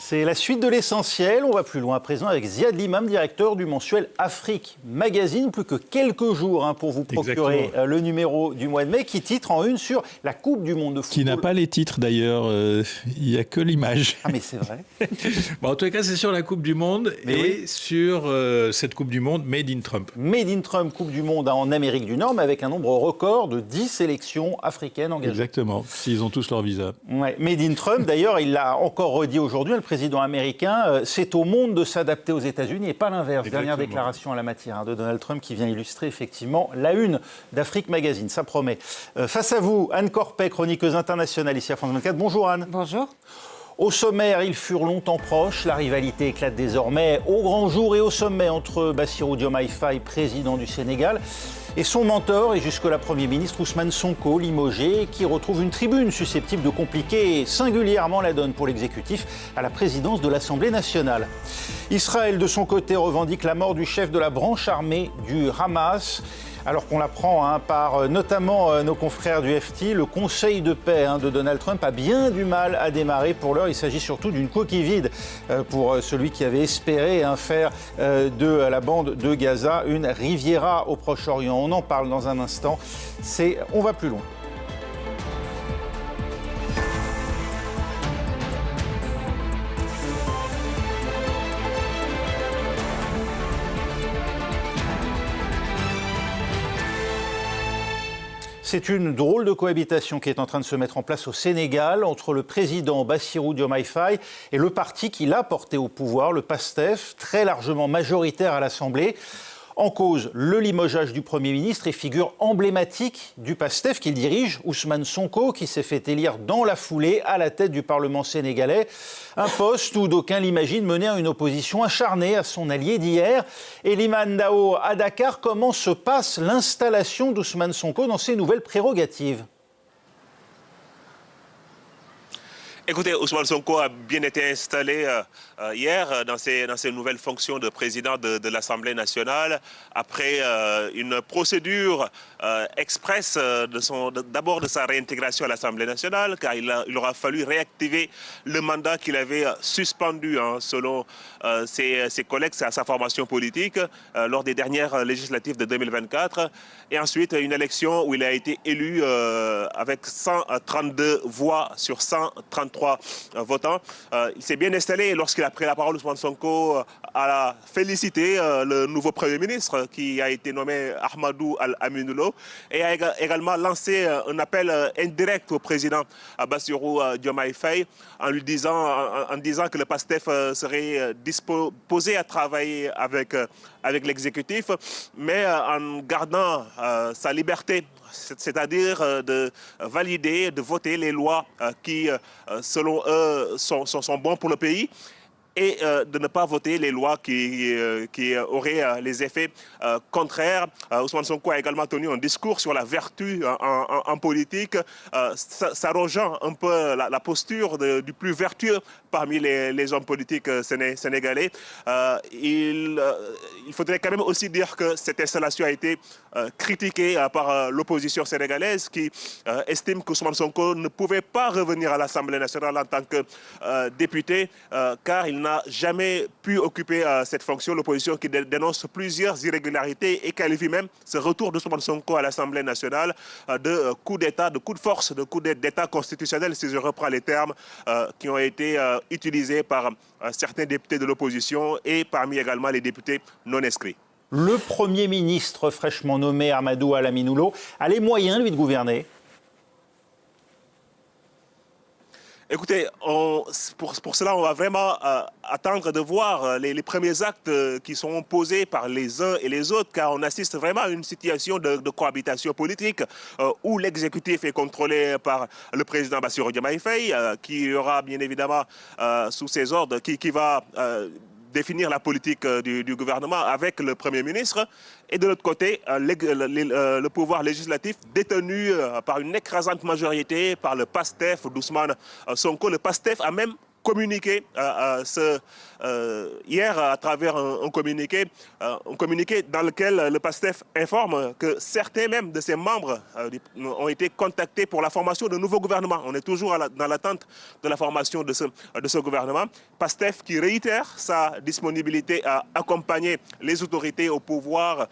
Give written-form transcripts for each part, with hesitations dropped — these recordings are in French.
C'est la suite de l'essentiel. On va plus loin à présent avec Ziad Limam, directeur du mensuel Afrique Magazine. Plus que quelques jours pour vous procurer le numéro du mois de mai qui titre en une sur la Coupe du Monde de football. Qui n'a pas les titres d'ailleurs, il n'y a que l'image. Ah mais c'est vrai. Bon, en tout cas, c'est sur la Coupe du Monde sur cette Coupe du Monde Made in Trump. Made in Trump, Coupe du Monde en Amérique du Nord, mais avec un nombre record de 10 sélections africaines engagées. Exactement, s'ils ont tous leur visa. Ouais. Made in Trump, d'ailleurs, il l'a encore redit aujourd'hui, le président américain, c'est au monde de s'adapter aux États-Unis et pas l'inverse. Dernière déclaration à la matière de Donald Trump qui vient illustrer effectivement la une d'Afrique Magazine, ça promet. Face à vous, Anne Corpet, chroniqueuse internationale ici à France 24. Bonjour Anne. Bonjour. Au sommaire, ils furent longtemps proches. La rivalité éclate désormais au grand jour et au sommet entre Bassirou Diomaye Faye, président du Sénégal, et son mentor et jusque-là Premier ministre Ousmane Sonko, limogé, qui retrouve une tribune susceptible de compliquer singulièrement la donne pour l'exécutif à la présidence de l'Assemblée nationale. Israël, de son côté, revendique la mort du chef de la branche armée du Hamas. Alors qu'on l'apprend par notamment nos confrères du FT, le conseil de paix de Donald Trump a bien du mal à démarrer. Pour l'heure, il s'agit surtout d'une coquille vide pour celui qui avait espéré faire de la bande de Gaza une Riviera au Proche-Orient. On en parle dans un instant. On va plus loin. C'est une drôle de cohabitation qui est en train de se mettre en place au Sénégal entre le président Bassirou Diomaye Faye et le parti qui l'a porté au pouvoir, le PASTEF, très largement majoritaire à l'Assemblée. En cause, le limogeage du Premier ministre et figure emblématique du PASTEF qu'il dirige, Ousmane Sonko, qui s'est fait élire dans la foulée à la tête du Parlement sénégalais. Un poste où d'aucuns l'imaginent mener à une opposition acharnée à son allié d'hier. Elimane Dao à Dakar, comment se passe l'installation d'Ousmane Sonko dans ses nouvelles prérogatives ? Écoutez, Ousmane Sonko a bien été installé hier dans ses nouvelles fonctions de président de l'Assemblée nationale après une procédure express d'abord de sa réintégration à l'Assemblée nationale, car il aura fallu réactiver le mandat qu'il avait suspendu selon ses collègues, sa formation politique, lors des dernières législatives de 2024. Et ensuite, une élection où il a été élu avec 132 voix sur 133 votants. Il s'est bien installé. Lorsqu'il a pris la parole, Ousmane Sonko a félicité le nouveau Premier ministre qui a été nommé Ahmadou Al-Aminoulo et a également lancé un appel indirect au président Bassirou Diomaye Faye en disant que le PASTEF serait disposé à travailler avec l'exécutif, mais en gardant sa liberté, c'est-à-dire de valider, de voter les lois qui, selon eux, sont bons pour le pays, et de ne pas voter les lois qui auraient les effets contraires. Ousmane Sonko a également tenu un discours sur la vertu en politique, s'arrogeant un peu la posture du plus vertueux parmi les hommes politiques sénégalais. Il faudrait quand même aussi dire que cette installation a été critiquée par l'opposition sénégalaise qui estime qu'Ousmane Sonko ne pouvait pas revenir à l'Assemblée nationale en tant que député, car il n'a jamais pu occuper cette fonction. L'opposition qui dénonce plusieurs irrégularités et qualifie même ce retour d'Ousmane Sonko à l'Assemblée nationale de coup d'État, de coup de force, de coup d'État constitutionnel, si je reprends les termes qui ont été utilisés par certains députés de l'opposition et parmi également les députés non inscrits. Le Premier ministre fraîchement nommé Ahmadou Al-Aminoulo a les moyens, lui, de gouverner ? Écoutez, pour cela, on va vraiment attendre de voir les premiers actes qui sont posés par les uns et les autres, car on assiste vraiment à une situation de cohabitation politique où l'exécutif est contrôlé par le président Bassirou Diomaye Faye, qui aura bien évidemment sous ses ordres, qui va définir la politique du gouvernement avec le Premier ministre. Et de l'autre côté, le pouvoir législatif détenu par une écrasante majorité par le PASTEF d'Ousmane Sonko. Le PASTEF a même communiqué hier à travers un communiqué dans lequel le PASTEF informe que certains même de ses membres ont été contactés pour la formation de nouveaux gouvernements. On est toujours dans l'attente de la formation de ce gouvernement. PASTEF qui réitère sa disponibilité à accompagner les autorités au pouvoir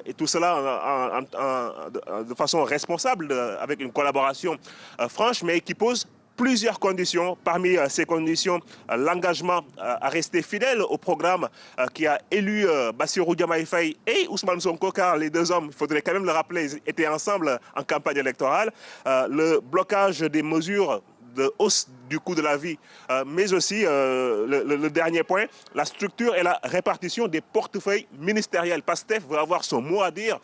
et tout cela de façon responsable, avec une collaboration franche, mais qui pose plusieurs conditions. Parmi ces conditions, l'engagement à rester fidèle au programme qui a élu Bassirou Diomaye Faye et Ousmane Sonko, car les deux hommes, il faudrait quand même le rappeler, ils étaient ensemble en campagne électorale. Le blocage des mesures de hausse du coût de la vie, mais aussi le dernier point, la structure et la répartition des portefeuilles ministériels. PASTEF veut avoir son mot à dire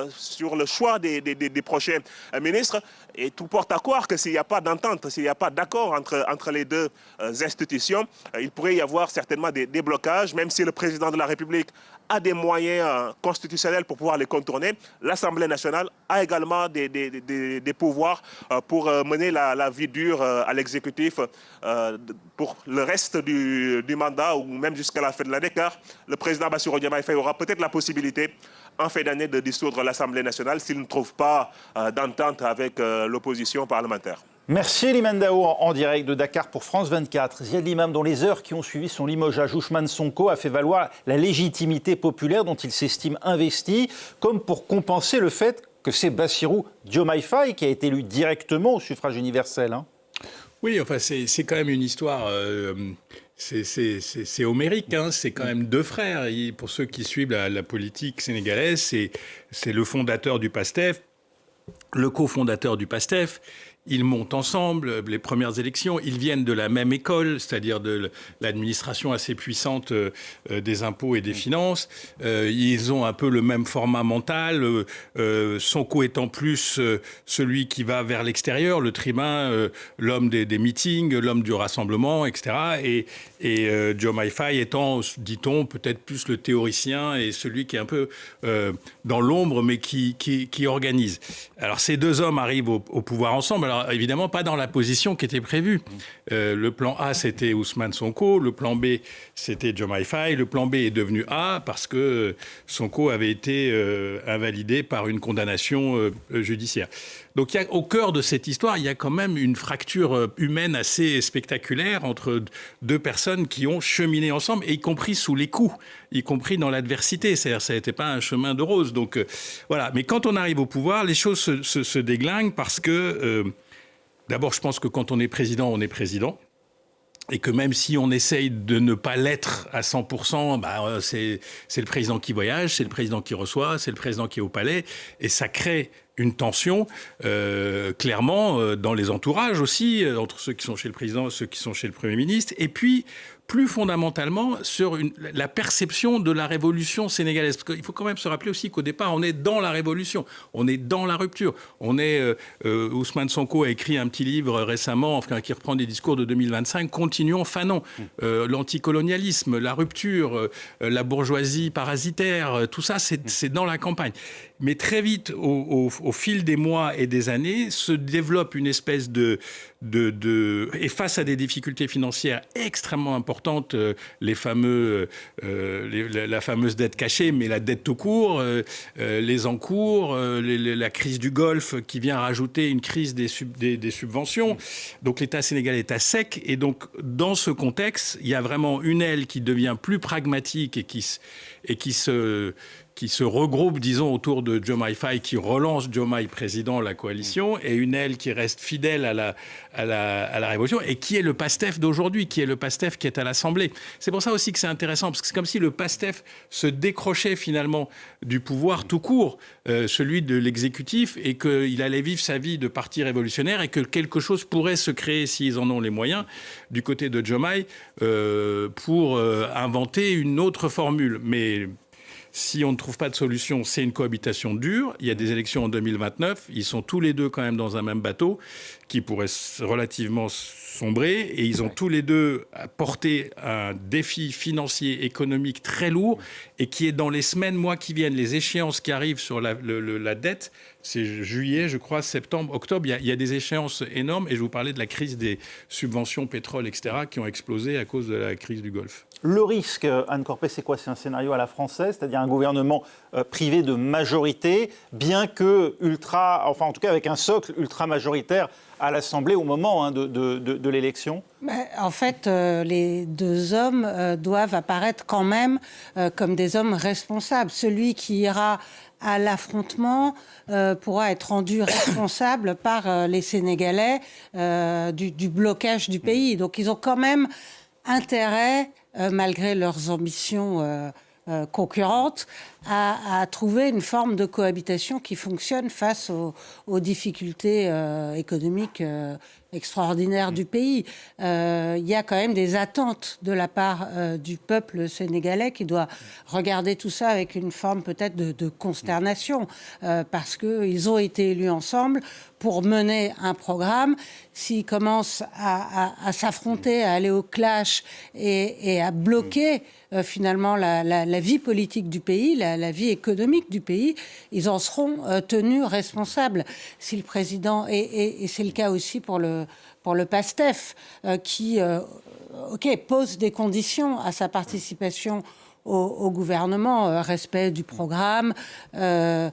sur le choix des prochains ministres, et tout porte à croire que s'il n'y a pas d'entente, s'il n'y a pas d'accord entre les deux institutions, il pourrait y avoir certainement des blocages, même si le président de la République a des moyens constitutionnels pour pouvoir les contourner. L'Assemblée nationale a également des pouvoirs pour mener la vie dure à l'exécutif pour le reste du mandat ou même jusqu'à la fin de l'année, car le président Bassirou Diomaye Faye aura peut-être la possibilité en fin d'année de dissoudre l'Assemblée nationale s'il ne trouve pas d'entente avec l'opposition parlementaire. Merci Limane Daho en direct de Dakar pour France 24. Ziad Limam, dans les heures qui ont suivi son limogeage, Ousmane Sonko a fait valoir la légitimité populaire dont il s'estime investi, comme pour compenser le fait que c'est Bassirou Diomaye Faye qui a été élu directement au suffrage universel. Oui, enfin c'est quand même une histoire... C'est homérique, hein. C'est quand même deux frères. Pour ceux qui suivent la politique sénégalaise, c'est le fondateur du PASTEF, le cofondateur du PASTEF. Ils montent ensemble les premières élections. Ils viennent de la même école, c'est-à-dire de l'administration assez puissante des impôts et des finances. Ils ont un peu le même format mental. Sonko étant plus celui qui va vers l'extérieur, le tribun, l'homme des meetings, l'homme du rassemblement, etc. Et Diomaye Faye étant, dit-on, peut-être plus le théoricien et celui qui est un peu dans l'ombre, mais qui organise. Alors ces deux hommes arrivent au pouvoir ensemble. Alors évidemment pas dans la position qui était prévue. Le plan A c'était Ousmane Sonko, le plan B c'était Diomaye Faye, le plan B est devenu A parce que Sonko avait été invalidé par une condamnation judiciaire. Donc au cœur de cette histoire, il y a quand même une fracture humaine assez spectaculaire entre deux personnes qui ont cheminé ensemble, et y compris sous les coups, y compris dans l'adversité. C'est-à-dire ça n'était pas un chemin de rose. Donc voilà. Mais quand on arrive au pouvoir, les choses se déglinguent parce que d'abord, je pense que quand on est président, on est président. Et que même si on essaye de ne pas l'être à 100%, c'est le président qui voyage, c'est le président qui reçoit, c'est le président qui est au palais. Et ça crée une tension, clairement, dans les entourages aussi, entre ceux qui sont chez le président et ceux qui sont chez le Premier ministre. Et puis, plus fondamentalement, sur la perception de la révolution sénégalaise. Parce qu'il faut quand même se rappeler aussi qu'au départ, on est dans la révolution, on est dans la rupture. Ousmane Sonko a écrit un petit livre récemment, qui reprend des discours de 2025, Continuons, Fanon. L'anticolonialisme, la rupture, la bourgeoisie parasitaire, tout ça, c'est dans la campagne. Mais très vite, au fil des mois et des années, se développe une espèce et face à des difficultés financières extrêmement importantes, la fameuse dette cachée, mais la dette tout court, les encours, la crise du Golfe qui vient rajouter une crise des subventions. Donc l'État sénégalais est à sec, et donc dans ce contexte, il y a vraiment une aile qui devient plus pragmatique et qui se regroupe, disons, autour de Diomaye Faye, qui relance Diomaye président, la coalition, et une aile qui reste fidèle à la révolution, et qui est le PASTEF d'aujourd'hui, qui est le PASTEF qui est à l'Assemblée. C'est pour ça aussi que c'est intéressant, parce que c'est comme si le PASTEF se décrochait finalement du pouvoir tout court, celui de l'exécutif, et qu'il allait vivre sa vie de parti révolutionnaire, et que quelque chose pourrait se créer, s'ils en ont les moyens, du côté de Diomaye, pour inventer une autre formule. Mais si on ne trouve pas de solution, c'est une cohabitation dure. Il y a des élections en 2029. Ils sont tous les deux quand même dans un même bateau qui pourrait relativement sombré et ils ont tous les deux porté un défi financier, économique très lourd et qui est dans les semaines, mois qui viennent. Les échéances qui arrivent sur la dette, c'est juillet, je crois, septembre, octobre. Il y a des échéances énormes et je vous parlais de la crise des subventions pétrole, etc., qui ont explosé à cause de la crise du Golfe. Le risque, Anne Corpet, c'est quoi? C'est un scénario à la française, c'est-à-dire un gouvernement privé de majorité, bien que en tout cas avec un socle ultra-majoritaire à l'Assemblée au moment de l'élection? En fait, les deux hommes doivent apparaître quand même comme des hommes responsables. Celui qui ira à l'affrontement pourra être rendu responsable par les Sénégalais du blocage du pays. Donc ils ont quand même intérêt, malgré leurs ambitions concurrentes, à trouver une forme de cohabitation qui fonctionne face aux difficultés économiques extraordinaires du pays. Il y a quand même des attentes de la part du peuple sénégalais qui doit regarder tout ça avec une forme peut-être de consternation parce qu'ils ont été élus ensemble pour mener un programme. S'ils commencent à s'affronter, à aller au clash et à bloquer finalement la vie politique du pays, la vie économique du pays, ils en seront tenus responsables. Si le président, et c'est le cas aussi pour le PASTEF, qui pose des conditions à sa participation au gouvernement, respect du programme. Mais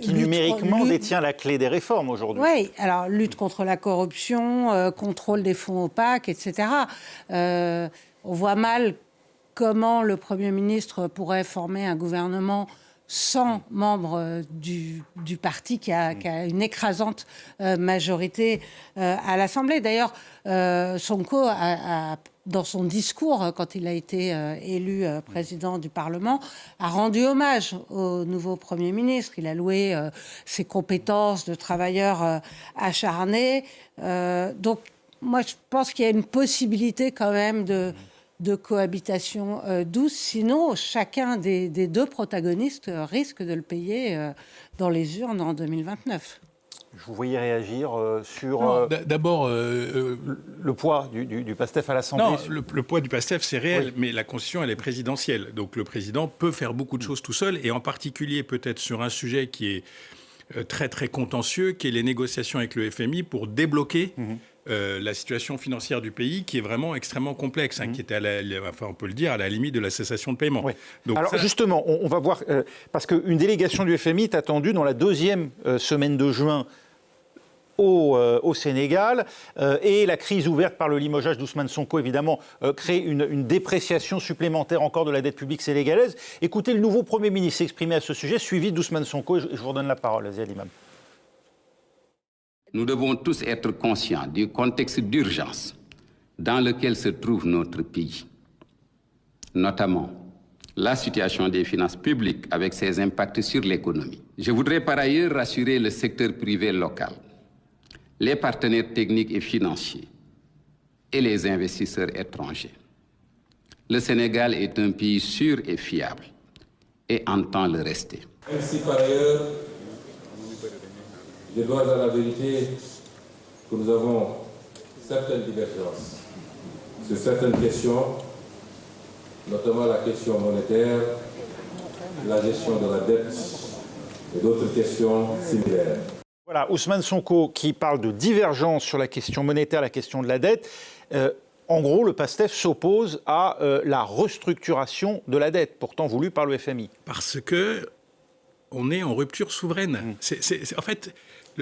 qui numériquement détient la clé des réformes aujourd'hui. Oui, alors lutte contre la corruption, contrôle des fonds opaques, etc. On voit mal comment le Premier ministre pourrait former un gouvernement sans membres du parti qui a une écrasante majorité à l'Assemblée. D'ailleurs, Sonko dans son discours, quand il a été élu président du Parlement, a rendu hommage au nouveau Premier ministre. Il a loué ses compétences de travailleur acharné. Donc, moi, je pense qu'il y a une possibilité quand même de cohabitation douce. Sinon, chacun des deux protagonistes risque de le payer dans les urnes en 2029. Je vous voyais réagir sur d'abord le poids du PASTEF à l'Assemblée. Non, le poids du PASTEF, c'est réel, oui. Mais la Constitution, elle est présidentielle. Donc le président peut faire beaucoup de choses tout seul, et en particulier peut-être sur un sujet qui est très, très contentieux, qui est les négociations avec le FMI pour débloquer la situation financière du pays, qui est vraiment extrêmement complexe, qui était, on peut le dire, à la limite de la cessation de paiement. Oui. Donc alors justement, on va voir, parce qu'une délégation du FMI est attendue dans la deuxième semaine de juin au Sénégal, et la crise ouverte par le limogeage d'Ousmane Sonko, évidemment, crée une dépréciation supplémentaire encore de la dette publique sénégalaise. Écoutez, le nouveau Premier ministre s'exprimer à ce sujet, suivi d'Ousmane Sonko, et je vous redonne la parole, Aziz Imam. Nous devons tous être conscients du contexte d'urgence dans lequel se trouve notre pays, notamment la situation des finances publiques avec ses impacts sur l'économie. Je voudrais par ailleurs rassurer le secteur privé local, les partenaires techniques et financiers et les investisseurs étrangers. Le Sénégal est un pays sûr et fiable et entend le rester. Même si par ailleurs, je dois à la vérité que nous avons certaines divergences sur certaines questions, notamment la question monétaire, la gestion de la dette et d'autres questions similaires. Voilà, Ousmane Sonko qui parle de divergence sur la question monétaire, la question de la dette. En gros, le PASTEF s'oppose à la restructuration de la dette, pourtant voulue par le FMI. Parce que on est en rupture souveraine. En fait,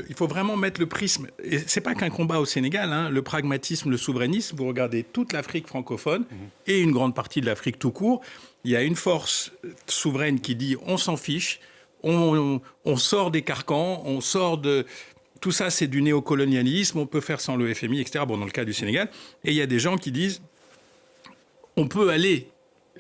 il faut vraiment mettre le prisme. Et c'est pas qu'un combat au Sénégal, le pragmatisme, le souverainisme. Vous regardez toute l'Afrique francophone et une grande partie de l'Afrique tout court. Il y a une force souveraine qui dit on s'en fiche. On sort des carcans, on sort de... Tout ça, c'est du néocolonialisme, on peut faire sans le FMI, etc. Bon, dans le cas du Sénégal. Et il y a des gens qui disent on peut aller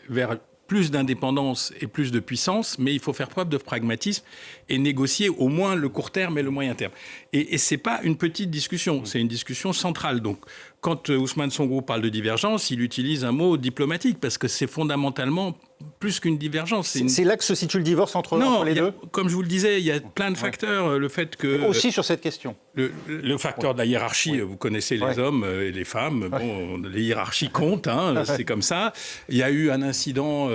vers plus d'indépendance et plus de puissance, mais il faut faire preuve de pragmatisme et négocier au moins le court terme et le moyen terme. Et ce n'est pas une petite discussion, c'est une discussion centrale. Donc, quand Ousmane Sonko parle de divergence, il utilise un mot diplomatique, parce que c'est fondamentalement plus qu'une divergence. C'est là que se situe le divorce entre les deux. Comme je vous le disais, il y a plein de facteurs. Le fait que aussi sur cette question. Le facteur de la hiérarchie, vous connaissez les hommes et les femmes. Bon, les hiérarchies comptent, c'est comme ça. Il y a eu un incident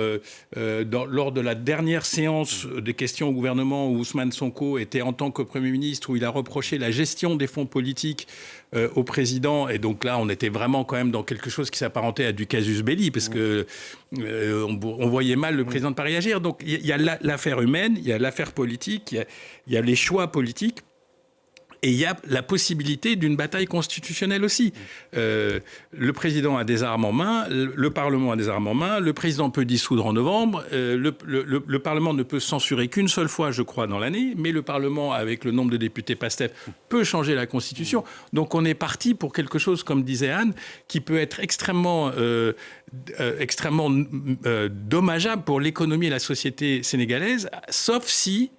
lors de la dernière séance des questions au gouvernement où Ousmane Sonko était en tant que Premier ministre, où il a reproché la gestion des fonds politiques au président. Et donc là, on était vraiment quand même dans quelque chose qui s'apparentait à du casus belli, parce que on voyait mal le président ne pas réagir. Donc il y a l'affaire humaine, il y a l'affaire politique, il y a les choix politiques. Et il y a la possibilité d'une bataille constitutionnelle aussi. Le président a des armes en main, le Parlement a des armes en main, le président peut dissoudre en novembre, le Parlement ne peut censurer qu'une seule fois, je crois, dans l'année, mais le Parlement, avec le nombre de députés PASTEF, peut changer la Constitution. Donc on est parti pour quelque chose, comme disait Anne, qui peut être extrêmement dommageable pour l'économie et la société sénégalaise, sauf si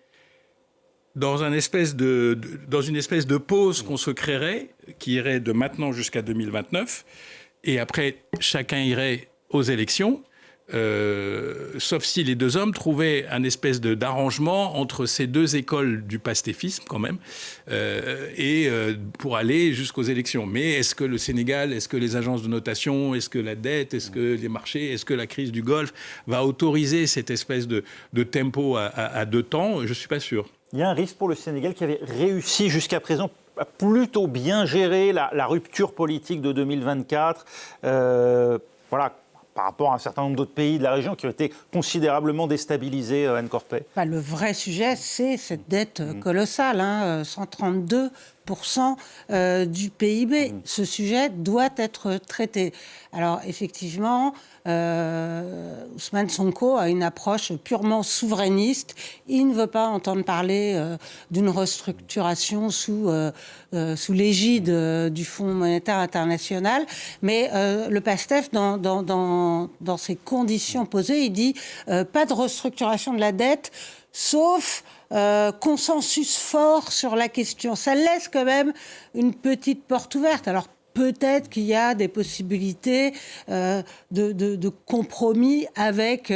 dans une espèce de pause qu'on se créerait, qui irait de maintenant jusqu'à 2029, et après, chacun irait aux élections, sauf si les deux hommes trouvaient un espèce d'arrangement entre ces deux écoles du pastéfisme, quand même, pour aller jusqu'aux élections. Mais est-ce que le Sénégal, est-ce que les agences de notation, est-ce que la dette, est-ce que les marchés, est-ce que la crise du Golfe va autoriser cette espèce de tempo à deux temps ? Je ne suis pas sûr. Il y a un risque pour le Sénégal qui avait réussi jusqu'à présent à plutôt bien gérer la rupture politique de 2024. Par rapport à un certain nombre d'autres pays de la région qui ont été considérablement déstabilisés, Anne Corpet. Le vrai sujet, c'est cette dette colossale, 132% du PIB. Ce sujet doit être traité. Alors, effectivement, Ousmane Sonko a une approche purement souverainiste. Il ne veut pas entendre parler d'une restructuration sous l'égide du Fonds monétaire international. Mais le PASTEF, dans ses conditions posées, il dit pas de restructuration de la dette, sauf consensus fort sur la question. Ça laisse quand même une petite porte ouverte. Alors, peut-être qu'il y a des possibilités de compromis avec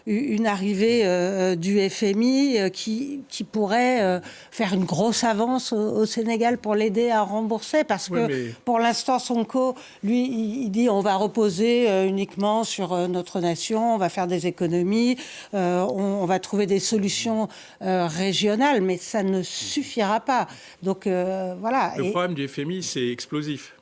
une arrivée du FMI qui pourrait faire une grosse avance au Sénégal pour l'aider à rembourser. Parce que pour l'instant, Sonko, lui, il dit on va reposer uniquement sur notre nation, on va faire des économies, on va trouver des solutions régionales, mais ça ne suffira pas. Donc voilà. Le problème du FMI, c'est explosif.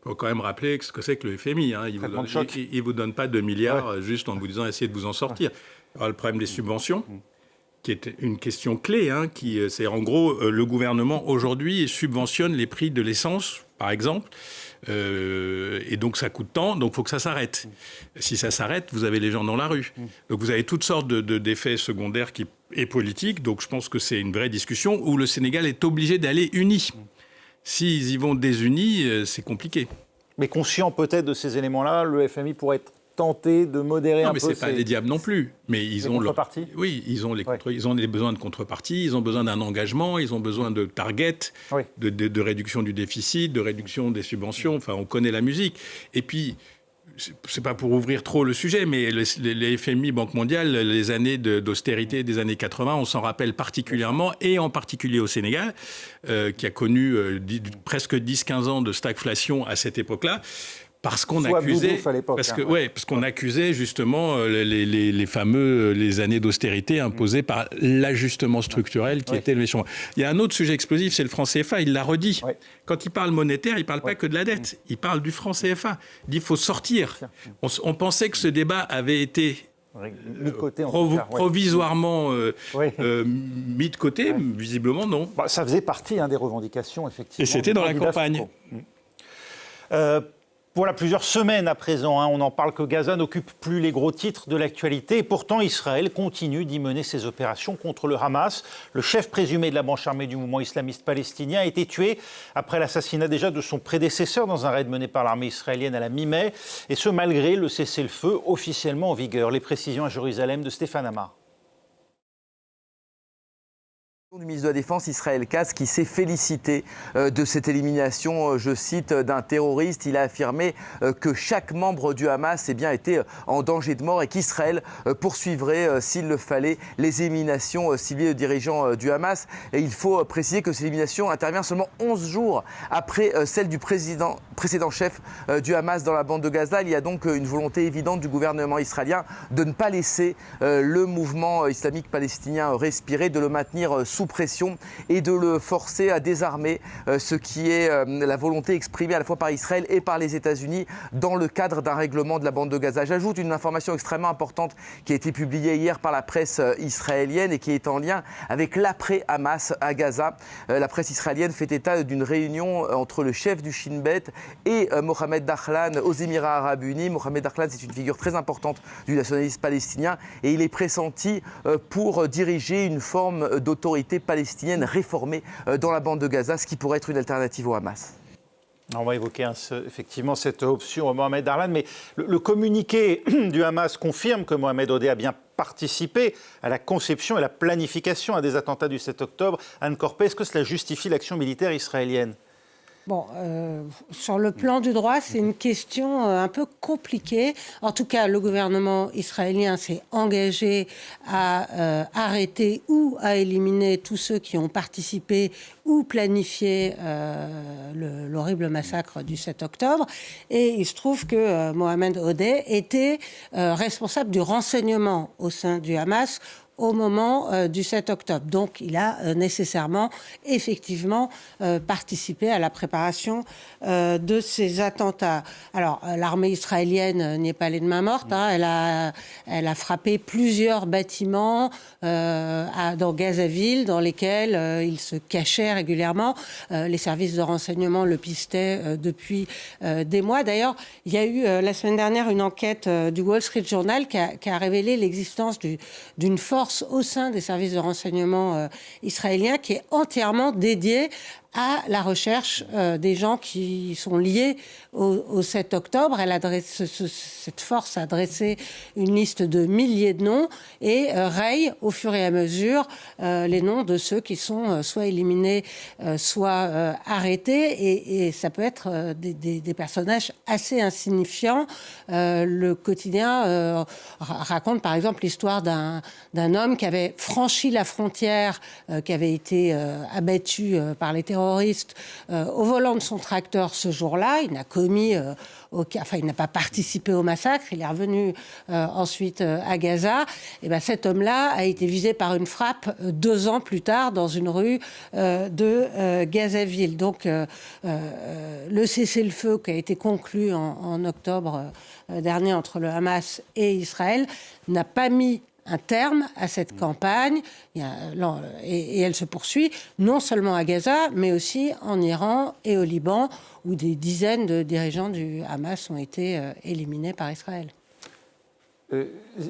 Il faut quand même rappeler ce que c'est que le FMI. Il ne vous donne pas 2 milliards juste en vous disant essayez de vous en sortir. Alors, le problème des subventions, qui est une question clé, c'est en gros le gouvernement aujourd'hui subventionne les prix de l'essence, par exemple, et donc ça coûte tant, donc il faut que ça s'arrête. Si ça s'arrête, vous avez les gens dans la rue. Donc vous avez toutes sortes d'effets secondaires et politiques, donc je pense que c'est une vraie discussion où le Sénégal est obligé d'aller uni. S'ils y vont désunis, c'est compliqué. Mais conscient peut-être de ces éléments-là, le FMI pourrait être tenté de modérer un peu. Non, mais ce n'est pas des diables non plus. Mais ils ont contreparties. Oui, ils ont des besoins de contrepartie, ils ont besoin d'un engagement, ils ont besoin de targets, de réduction du déficit, de réduction des subventions. Enfin, on connaît la musique. Et puis, c'est pas pour ouvrir trop le sujet, mais les FMI, Banque mondiale, les années d'austérité des années 80, on s'en rappelle particulièrement, et en particulier au Sénégal, qui a connu presque 10-15 ans de stagflation à cette époque-là. Parce qu'on accusait, parce qu'on accusait justement les années d'austérité imposées par l'ajustement structurel qui était le méchant. Il y a un autre sujet explosif, c'est le franc CFA. Il l'a redit. Quand il parle monétaire, il ne parle pas que de la dette. Il parle du franc CFA. Il dit qu'il faut sortir. On pensait que ce débat avait été provisoirement mis de côté. Visiblement, non. Ça faisait partie des revendications, effectivement. Et c'était dans la campagne. Voilà plusieurs semaines à présent, on en parle que Gaza n'occupe plus les gros titres de l'actualité. Et pourtant, Israël continue d'y mener ses opérations contre le Hamas. Le chef présumé de la branche armée du mouvement islamiste palestinien a été tué après l'assassinat déjà de son prédécesseur dans un raid mené par l'armée israélienne à la mi-mai. Et ce, malgré le cessez-le-feu officiellement en vigueur. Les précisions à Jérusalem de Stéphane Amar. Du ministre de la Défense, Israël Katz, qui s'est félicité de cette élimination, je cite, d'un terroriste. Il a affirmé que chaque membre du Hamas était en danger de mort et qu'Israël poursuivrait, s'il le fallait, les éliminations ciblées de dirigeants du Hamas. Et il faut préciser que cette élimination intervient seulement 11 jours après celle du précédent chef du Hamas dans la bande de Gaza. Il y a donc une volonté évidente du gouvernement israélien de ne pas laisser le mouvement islamique palestinien respirer, de le maintenir sous pression et de le forcer à désarmer, ce qui est la volonté exprimée à la fois par Israël et par les États-Unis dans le cadre d'un règlement de la bande de Gaza. J'ajoute une information extrêmement importante qui a été publiée hier par la presse israélienne et qui est en lien avec l'après-Hamas à Gaza. La presse israélienne fait état d'une réunion entre le chef du Shin Bet et Mohamed Dahlan aux Émirats Arabes Unis. Mohamed Dahlan, c'est une figure très importante du nationalisme palestinien et il est pressenti pour diriger une forme d'autorité palestinienne réformée dans la bande de Gaza, ce qui pourrait être une alternative au Hamas. On va évoquer effectivement cette option Mohamed Dahlan, mais le communiqué du Hamas confirme que Mohamed Odeh a bien participé à la conception et la planification des attentats du 7 octobre. Anne Corpet, est-ce que cela justifie l'action militaire israélienne ? Bon, sur le plan du droit, c'est une question un peu compliquée. En tout cas, le gouvernement israélien s'est engagé à arrêter ou à éliminer tous ceux qui ont participé ou planifié l'horrible massacre du 7 octobre. Et il se trouve que Mohamed Odeh était responsable du renseignement au sein du Hamas au moment du 7 octobre. Donc, il a nécessairement, effectivement, participé à la préparation de ces attentats. Alors, l'armée israélienne n'est pas allée de main morte. Hein. Elle a frappé plusieurs bâtiments dans Gazaville, dans lesquels il se cachait régulièrement. Les services de renseignement le pistaient depuis des mois. D'ailleurs, il y a eu la semaine dernière une enquête du Wall Street Journal qui a révélé l'existence d'une force au sein des services de renseignement israéliens qui est entièrement dédiée à la recherche des gens qui sont liés au 7 octobre. Cette force a dressé une liste de milliers de noms et raye au fur et à mesure les noms de ceux qui sont soit éliminés, soit arrêtés. Et ça peut être des personnages assez insignifiants. Le quotidien raconte par exemple l'histoire d'un homme qui avait franchi la frontière, qui avait été abattu par les terroristes au volant de son tracteur ce jour-là. Il n'a il n'a pas participé au massacre. Il est revenu ensuite à Gaza. Et ben, cet homme-là a été visé par une frappe 2 ans plus tard dans une rue de Gazaville. Donc, le cessez-le-feu qui a été conclu en octobre dernier entre le Hamas et Israël n'a pas mis un terme à cette campagne, et elle se poursuit non seulement à Gaza, mais aussi en Iran et au Liban, où des dizaines de dirigeants du Hamas ont été éliminés par Israël.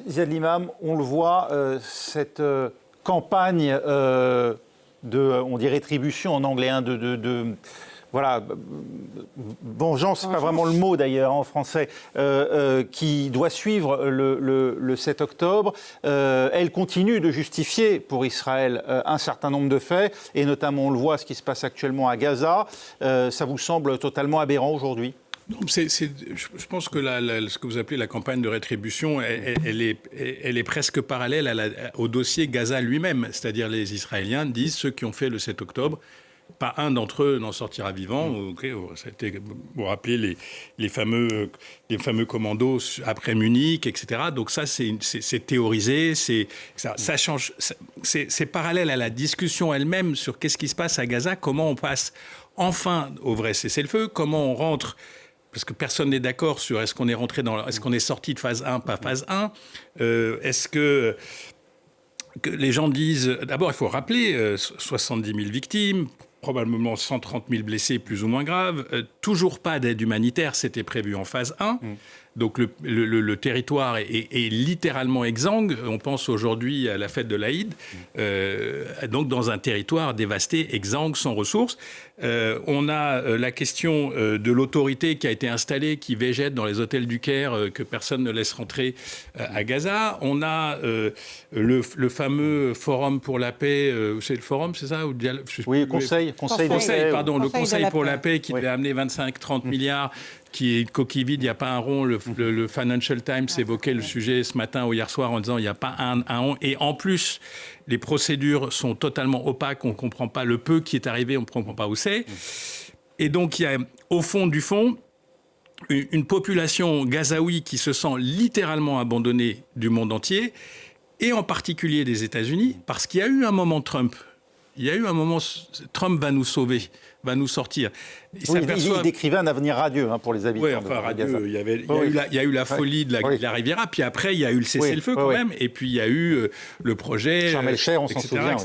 Ziad Limam, on le voit, cette campagne on dit rétribution en anglais, voilà, vengeance, c'est pas vraiment le mot d'ailleurs en français, qui doit suivre le 7 octobre. Elle continue de justifier pour Israël un certain nombre de faits, et notamment on le voit, ce qui se passe actuellement à Gaza. Ça vous semble totalement aberrant aujourd'hui ? Je pense que ce que vous appelez la campagne de rétribution, elle est presque parallèle au dossier Gaza lui-même. C'est-à-dire les Israéliens disent, ceux qui ont fait le 7 octobre, pas un d'entre eux n'en sortira vivant. Vous vous rappelez les fameux commandos après Munich, etc. Donc ça, c'est théorisé, ça change. C'est parallèle à la discussion elle-même sur qu'est-ce qui se passe à Gaza, comment on passe enfin au vrai cessez-le-feu, comment on rentre. Parce que personne n'est d'accord sur est-ce qu'on est sorti de phase 1, pas phase 1. Est-ce que les gens disent. D'abord, il faut rappeler 70 000 victimes. Probablement 130 000 blessés plus ou moins graves. Toujours pas d'aide humanitaire, c'était prévu en phase 1. Donc le territoire est littéralement exsangue. On pense aujourd'hui à la fête de l'Aïd, donc dans un territoire dévasté, exsangue, sans ressources. On a la question de l'autorité qui a été installée, qui végète dans les hôtels du Caire, que personne ne laisse rentrer à Gaza. On a le fameux Forum pour la paix, c'est le Forum, c'est ça? Oui, Conseil pour la paix qui devait amener 25-30 milliards, qui est une coquille vide, il n'y a pas un rond. Le Financial Times évoquait le sujet ce matin ou hier soir en disant il n'y a pas un rond. Et en plus, les procédures sont totalement opaques, on ne comprend pas le peu qui est arrivé, on ne comprend pas où c'est. Et donc, il y a au fond du fond une population gazaoui qui se sent littéralement abandonnée du monde entier, et en particulier des États-Unis, parce qu'il y a eu un moment Trump. Il y a eu un moment, Trump va nous sauver, va nous sortir. Il décrivait un avenir radieux pour les habitants. Oui, enfin radieux. Il y a eu la folie de la Riviera, puis après il y a eu le cessez-le-feu quand même, et puis il y a eu le projet Sharm el-Sheikh, on s'en souvient.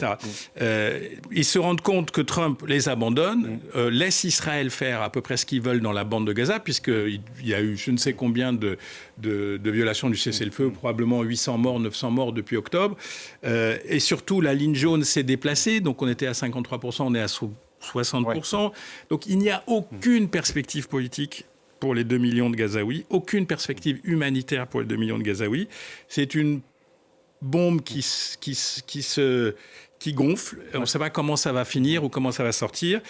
Ils se rendent compte que Trump les abandonne, laisse Israël faire à peu près ce qu'ils veulent dans la bande de Gaza, puisqu'il y a eu je ne sais combien de violations du cessez-le-feu, probablement 800 morts, 900 morts depuis octobre, et surtout la ligne jaune s'est déplacée, donc on était à 53%, on est à 60%. Donc il n'y a aucune perspective politique pour les 2 millions de Gazaouis, aucune perspective humanitaire pour les 2 millions de Gazaouis. C'est une bombe qui gonfle. On ne sait pas comment ça va finir ou comment ça va sortir.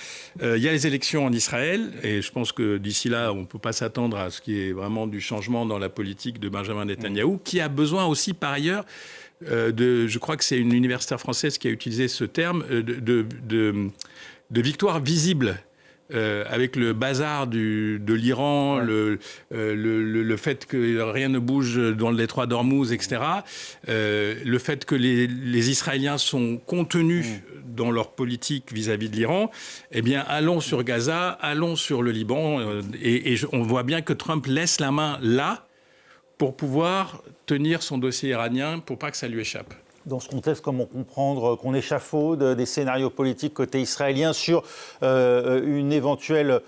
Il y a les élections en Israël, et je pense que d'ici là, on ne peut pas s'attendre à ce qui est vraiment du changement dans la politique de Benjamin Netanyahou, qui a besoin aussi, par ailleurs, je crois que c'est une universitaire française qui a utilisé ce terme, de victoire visible, avec le bazar de l'Iran, le fait que rien ne bouge dans le détroit d'Ormuz, etc. Le fait que les Israéliens sont contenus dans leur politique vis-à-vis de l'Iran. Eh bien, allons sur Gaza, allons sur le Liban, on voit bien que Trump laisse la main là pour pouvoir tenir son dossier iranien pour pas que ça lui échappe. Dans ce contexte, comment comprendre qu'on échafaude des scénarios politiques côté israélien sur une éventuelle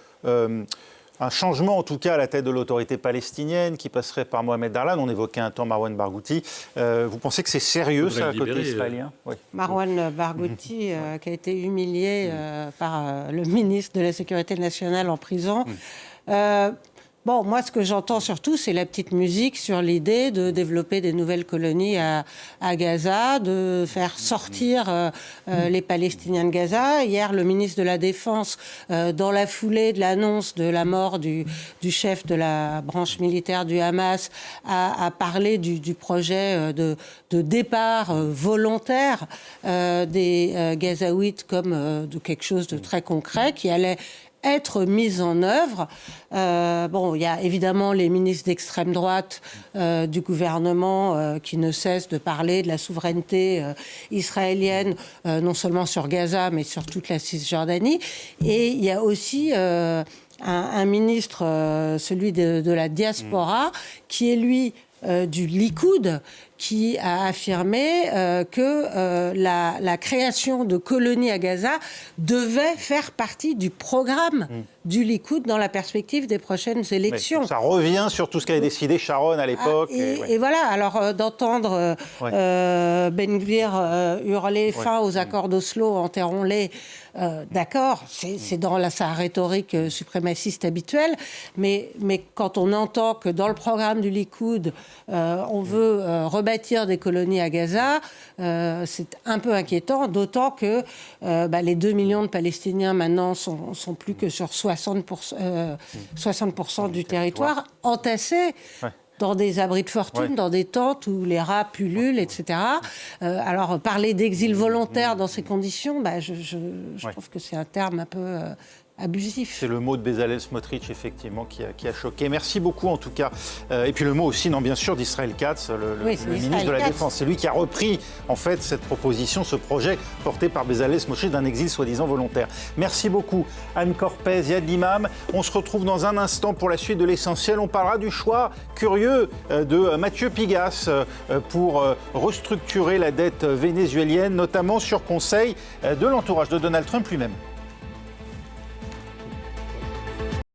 un changement, en tout cas, à la tête de l'autorité palestinienne qui passerait par Mohamed Darlan? On évoquait un temps Marwan Barghouti. Vous pensez que c'est sérieux, ça, côté israélien? Oui. Marwan Barghouti, qui a été humilié par le ministre de la Sécurité nationale en prison. Bon, moi, ce que j'entends surtout, c'est la petite musique sur l'idée de développer des nouvelles colonies à Gaza, de faire sortir les Palestiniens de Gaza. Hier, le ministre de la Défense, dans la foulée de l'annonce de la mort du chef de la branche militaire du Hamas, a parlé du projet de départ volontaire des Gazaouites comme de quelque chose de très concret qui allait être mise en œuvre. Il y a évidemment les ministres d'extrême droite du gouvernement qui ne cessent de parler de la souveraineté israélienne, non seulement sur Gaza, mais sur toute la Cisjordanie. Et il y a aussi un ministre, celui de la diaspora, qui est lui du Likoud, qui a affirmé que la création de colonies à Gaza devait faire partie du programme du Likoud dans la perspective des prochaines élections. Ça revient sur tout ce qu'avait décidé Sharon à l'époque. Et voilà, alors d'entendre Ben Gvir hurler fin aux accords d'Oslo, enterrons-les, d'accord, c'est dans sa rhétorique suprémaciste habituelle, mais quand on entend que dans le programme du Likoud, on veut rebâtir des colonies à Gaza, c'est un peu inquiétant, d'autant que les 2 millions de Palestiniens maintenant sont plus que sur 60% du territoire entassés. Dans des abris de fortune, dans des tentes où les rats pullulent, etc. Alors, parler d'exil volontaire dans ces conditions, je trouve que c'est un terme un peu abusif. C'est le mot de Bezalel Smotrich, effectivement, qui a choqué. Merci beaucoup, en tout cas. Et puis le mot aussi, bien sûr, d'Israël Katz, le ministre de la Défense. C'est lui qui a repris, en fait, cette proposition, ce projet porté par Bezalel Smotrich d'un exil soi-disant volontaire. Merci beaucoup, Anne Corpez, Yad Limam. On se retrouve dans un instant pour la suite de l'essentiel. On parlera du choix curieux de Mathieu Pigas pour restructurer la dette vénézuélienne, notamment sur conseil de l'entourage de Donald Trump lui-même.